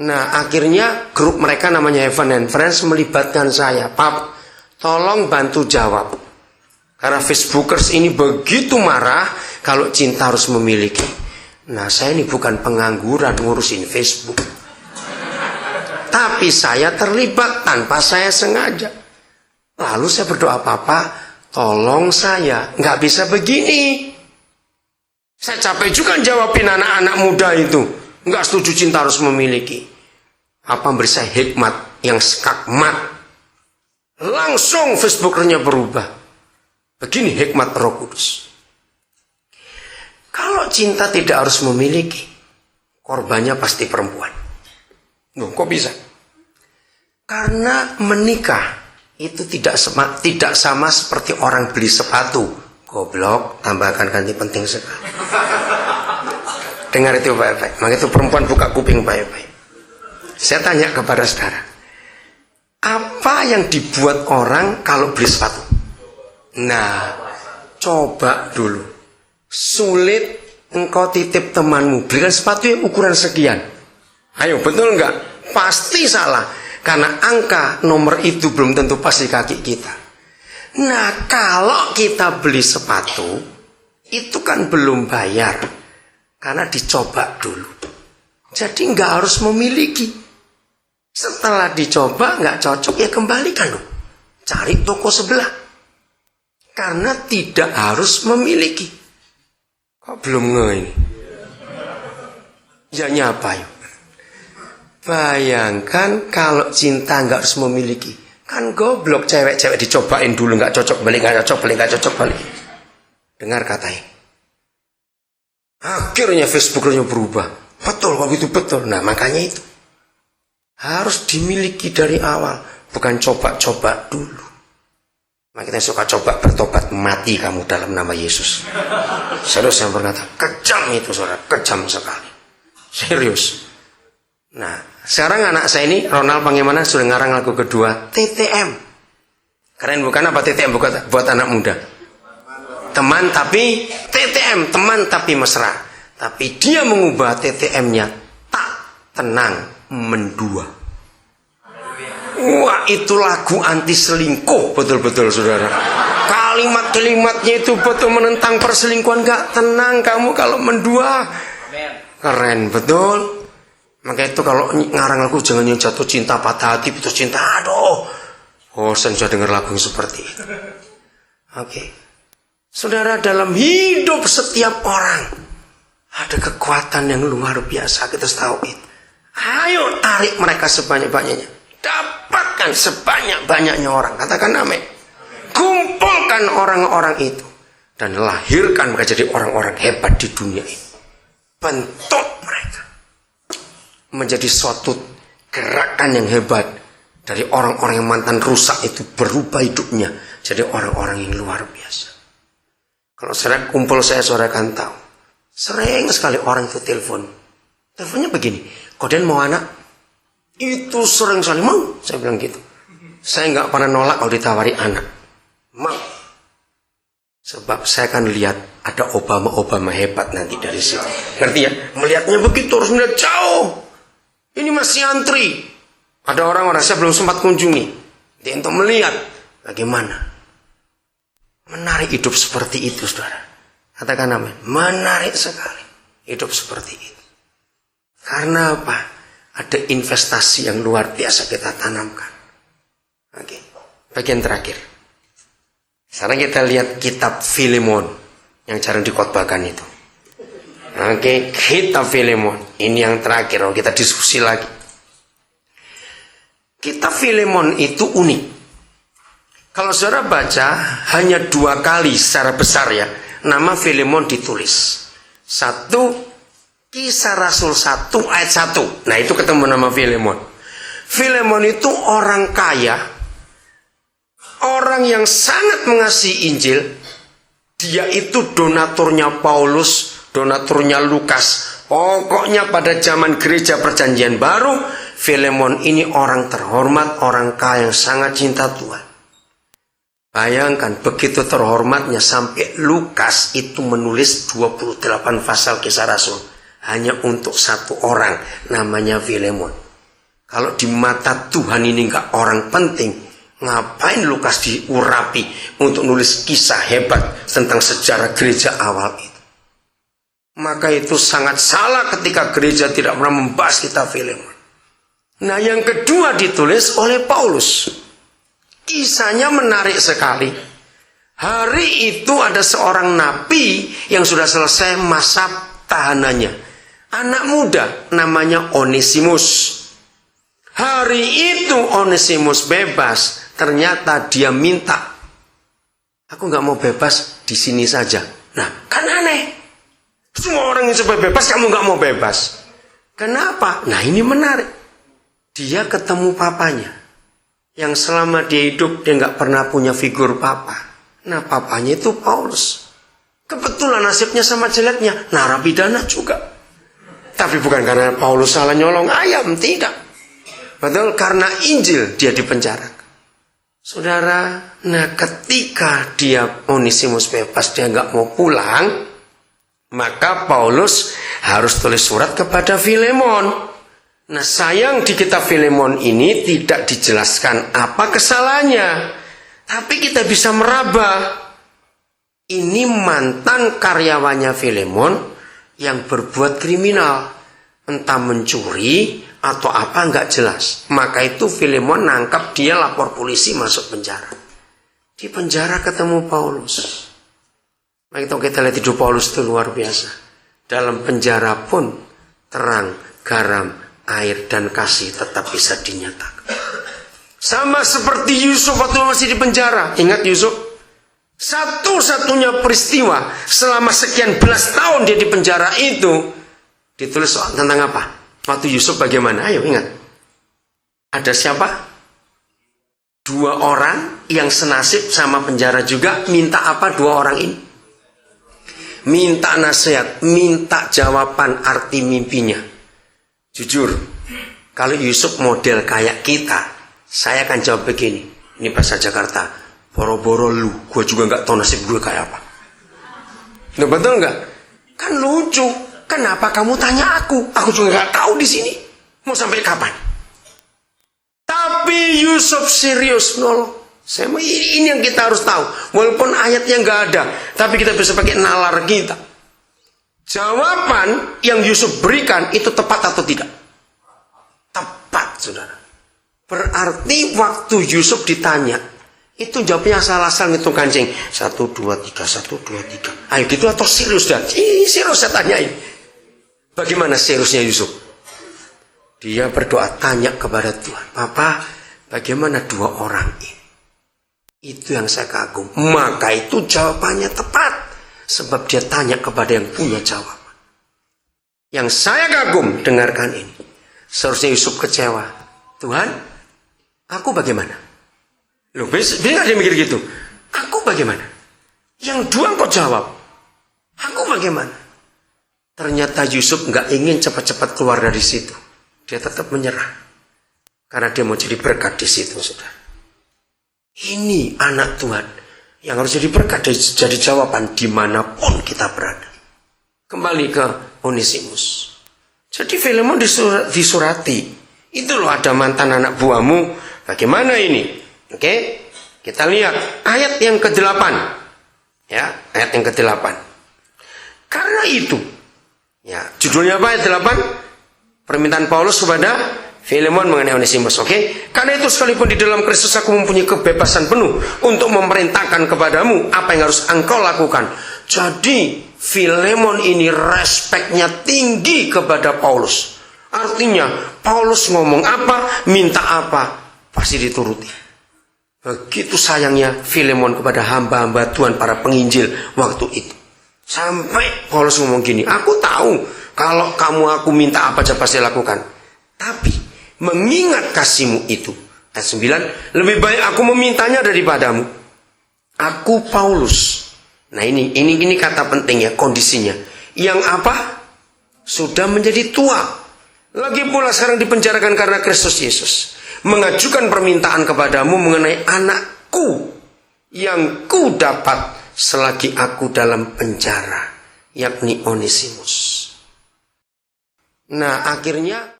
Nah, akhirnya grup mereka namanya Heaven and Friends melibatkan saya. Pap, tolong bantu jawab. Karena Facebookers ini begitu marah kalau cinta harus memiliki. Nah, saya ini bukan pengangguran ngurusin Facebook. Tapi saya terlibat tanpa saya sengaja. Lalu saya berdoa, Papa, tolong saya. Nggak bisa begini. Saya capek juga jawabin anak-anak muda itu. Nggak setuju cinta harus memiliki. Apa beri saya hikmat yang skakmat. Langsung Facebookernya berubah. Begini hikmat Roh Kudus. Kalau cinta tidak harus memiliki, korbannya pasti perempuan. Loh, kok bisa? Karena menikah itu tidak sama seperti orang beli sepatu. Goblok, tambahkan ganti penting sekali. Dengar itu baik-baik. Maka itu perempuan buka kuping baik-baik. Saya tanya kepada saudara, apa yang dibuat orang kalau beli sepatu? Nah, coba dulu. Sulit engkau titip temanmu belikan sepatu yang ukuran sekian. Ayo, betul enggak? Pasti salah. Karena angka nomor itu belum tentu pas di kaki kita. Nah, kalau kita beli sepatu, itu kan belum bayar. Karena dicoba dulu. Jadi nggak harus memiliki. Setelah dicoba nggak cocok, ya kembalikan dong. Cari toko sebelah. Karena tidak harus memiliki. Kok belum nge ini? Ya nyapa yuk. Bayangkan kalau cinta nggak harus memiliki. Kan goblok cewek-cewek dicobain dulu, nggak cocok balik, nggak cocok balik, nggak cocok balik. Dengar katanya. Akhirnya Facebooknya berubah. Betul, kalau itu betul. Nah, makanya itu harus dimiliki dari awal, bukan coba-coba dulu. Makanya kita suka coba bertobat, mati kamu dalam nama Yesus. Serius yang berkata, kejam itu saudara, kejam sekali. Serius. Nah, sekarang anak saya ini, Ronald bagaimana sudah ngarang lagu kedua, TTM. Keren bukan apa TTM buat anak muda? Teman tapi TTM, teman tapi mesra. Tapi dia mengubah TTM-nya tak tenang mendua. Wah, itu lagu anti selingkuh betul-betul saudara. Kalimat-kalimatnya itu betul menentang perselingkuhan. Gak tenang kamu kalau mendua. Keren betul. Maka itu kalau ngarang lagu jangan yang jatuh cinta, patah hati, putus cinta. Aduh, saya sudah dengar lagu yang seperti itu. Oke. Saudara, dalam hidup setiap orang ada kekuatan yang luar biasa, kita tahu itu. Ayo tarik mereka sebanyak-banyaknya. Dapatkan sebanyak-banyaknya orang. Katakan amin. Kumpulkan orang-orang itu. Dan lahirkan mereka jadi orang-orang hebat di dunia ini. Bentuk mereka menjadi suatu gerakan yang hebat. Dari orang-orang yang mantan rusak itu berubah hidupnya jadi orang-orang yang luar biasa. Kalau saudara kumpul saudara kan tahu. Sering sekali orang itu telepon. Teleponnya begini, Koden mau anak? Itu sering sekali mau. Saya bilang gitu. Saya nggak pernah nolak kalau ditawari anak. Mau. Sebab saya akan lihat ada Obama hebat nanti dari situ. Ngerti ya? Melihatnya begitu harus melihat jauh. Ini masih antri. Ada orang-orang saya belum sempat kunjungi. Dia untuk melihat bagaimana. Menarik hidup seperti itu, saudara. Katakan amin. Menarik sekali hidup seperti itu. Karena apa? Ada investasi yang luar biasa kita tanamkan. Oke. Bagian terakhir. Sekarang kita lihat kitab Filemon yang jarang dikhotbahkan itu. Oke, kitab Filemon. Ini yang terakhir. Kita diskusi lagi. Kitab Filemon itu unik. Kalau saudara baca hanya 2 kali secara besar ya, nama Filemon ditulis. 1 Kisah Rasul 1 ayat 1. Nah, itu ketemu nama Filemon. Filemon itu orang kaya, orang yang sangat mengasihi Injil. Dia itu donaturnya Paulus, donaturnya Lukas. Pokoknya pada zaman gereja perjanjian baru, Filemon ini orang terhormat, orang kaya yang sangat cinta Tuhan. Bayangkan begitu terhormatnya sampai Lukas itu menulis 28 pasal Kisah Rasul hanya untuk 1 orang namanya Filemon. Kalau di mata Tuhan ini nggak orang penting, ngapain Lukas diurapi untuk nulis kisah hebat tentang sejarah gereja awal itu? Maka itu sangat salah ketika gereja tidak pernah membahas kitab Filemon. Nah, yang kedua ditulis oleh Paulus. Kisahnya menarik sekali. Hari itu ada seorang nabi yang sudah selesai masa tahanannya. Anak muda namanya Onesimus. Hari itu Onesimus bebas. Ternyata dia minta, aku nggak mau bebas, di sini saja. Nah, kan aneh. Semua orang yang supaya bebas, kamu nggak mau bebas. Kenapa? Nah, ini menarik. Dia ketemu papanya. Yang selama dia hidup, dia nggak pernah punya figur papa. Nah, papanya itu Paulus. Kebetulan nasibnya sama jeleknya, narapidana juga. Tapi bukan karena Paulus salah nyolong ayam, tidak. Betul, karena Injil dia dipenjara. Saudara, nah ketika dia Onesimus bebas, dia nggak mau pulang, maka Paulus harus tulis surat kepada Filemon. Nah, sayang di kitab Filemon ini tidak dijelaskan apa kesalahannya. Tapi kita bisa meraba. Ini mantan karyawannya Filemon yang berbuat kriminal. Entah mencuri atau apa nggak jelas. Maka itu Filemon nangkap dia, lapor polisi, masuk penjara. Di penjara ketemu Paulus. Mari kita lihat hidup Paulus itu luar biasa. Dalam penjara pun terang, garam, air, dan kasih tetap bisa dinyatakan. Sama seperti Yusuf waktu masih di penjara. Ingat Yusuf? Satu-satunya peristiwa selama sekian belas tahun dia di penjara itu ditulis tentang apa? Waktu Yusuf bagaimana? Ayo ingat. Ada siapa? 2 orang yang senasib sama penjara juga. Minta apa 2 orang ini? Minta nasihat, minta jawaban arti mimpinya. Jujur, kalau Yusuf model kayak kita, saya akan jawab begini. Ini bahasa Jakarta. Boro-boro lu, gue juga gak tahu nasib gue kayak apa. Nah, betul gak? Kan lucu. Kenapa kamu tanya aku? Aku juga gak tahu di sini. Mau sampai kapan? Tapi Yusuf serius nolong. Ini yang kita harus tahu. Walaupun ayatnya gak ada, tapi kita bisa pakai nalar kita. Jawaban yang Yusuf berikan itu tepat atau tidak? Tepat, saudara. Berarti waktu Yusuf ditanya, itu jawabnya asal-asal ngitung kancing. 1, 2, 3, 1, 2, 3. Ayo gitu atau serius dah? Serius saya tanyain. Bagaimana seriusnya Yusuf? Dia berdoa tanya kepada Tuhan. Papa, bagaimana 2 orang ini? Itu yang saya kagum. Maka itu jawabannya tepat. Sebab dia tanya kepada yang punya jawaban. Yang saya kagum, dengarkan ini. Seharusnya Yusuf kecewa. Tuhan, aku bagaimana? Loh, biar dia mikir gitu. Aku bagaimana? Yang 2 kau jawab. Aku bagaimana? Ternyata Yusuf nggak ingin cepat-cepat keluar dari situ. Dia tetap menyerah. Karena dia mau jadi berkat di situ, saudara. Ini anak Tuhan yang harus jadi berkat, jadi jawaban dimanapun kita berada. Kembali ke Onesimus. Jadi Filemon disurati. Itu loh, ada mantan anak buahmu. Bagaimana ini? Oke, kita lihat ayat yang ke-8. Ya, ayat yang ke-8. Karena itu, ya, judulnya apa ayat 8? Permintaan Paulus kepada Filemon mengenai Onesimus. Oke, karena itu sekalipun di dalam Kristus aku mempunyai kebebasan penuh untuk memerintahkan kepadamu apa yang harus engkau lakukan. Jadi Filemon ini respeknya tinggi kepada Paulus. Artinya Paulus ngomong apa, minta apa, pasti dituruti. Begitu sayangnya Filemon kepada hamba-hamba Tuhan, para penginjil waktu itu. Sampai Paulus ngomong gini, aku tahu kalau kamu aku minta apa aja pasti lakukan. Tapi mengingat kasihmu itu, ayat 9, lebih baik aku memintanya daripadamu. Aku Paulus. Nah ini kata penting ya, kondisinya. Yang apa? Sudah menjadi tua. Lagi pula sekarang dipenjarakan karena Kristus Yesus. Mengajukan permintaan kepadamu mengenai anakku yang ku dapat selagi aku dalam penjara, yakni Onesimus. Nah akhirnya